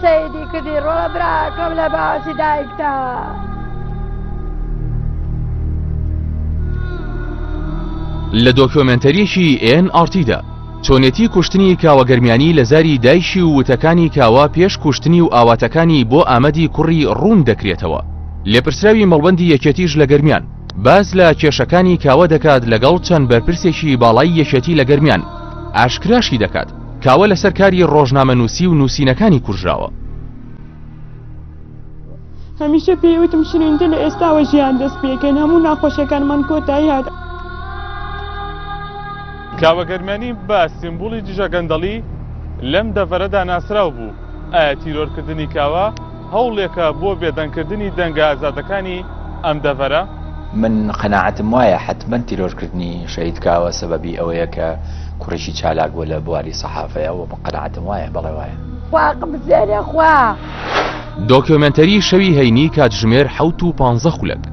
سەیدی کردی ڕۆڵە براکەم لە باسی دایکتا. لە دۆکیۆمنتەریەکی NRTدا چۆنێتی کوشتنی کاوەگەرمیانی لە زاری دایشی و وتەکانی کاوا پێش کوشتنی و ئاواتەکانی بۆ ئامەدی کوڕی ڕوون دەکرێتەوە. لێپرسراوی مەڵبەندی یەکێتیش لە گەرمیان باز لە کێشەکانی کاوە دەکات لەگەڵ چەند بەرپرسێکی باڵای یەکێتی لە گەرمیان ئاشکراشی دەکات کاوە لەسەر کاری ڕۆژنامەنووسی و نووسینەکانی کوژراوە. هەمیشە پێیوتم شرینتر لە ئێستاوە ژیان دەست پێکەن هەموو ناخۆشیەکانمان کۆتایی هات. کاوەگەرمیانی بە سیمبولی دژە گەندەڵی لەم دەڤەرەدا ناسراو بوو. ئایا تیرۆرکردنی کاوە هەوڵێکە بۆ بێدەنگکردنی دەنگە ئازادەکانی ئەم دەڤەرە؟ من قەناعەتم وایە حتمەن تیرۆرکردنی شەهید کاوە سەبەبی ئەوەیە کە کوڕیشی چالاک بووە لە بواری سەحافەیە و قەناعەتم وایە بەڵێ وایە. خواقم بزێرێ خوا. دۆکیۆمنتەری شەوی هەینی کاتژمێر 7:15 خولەک.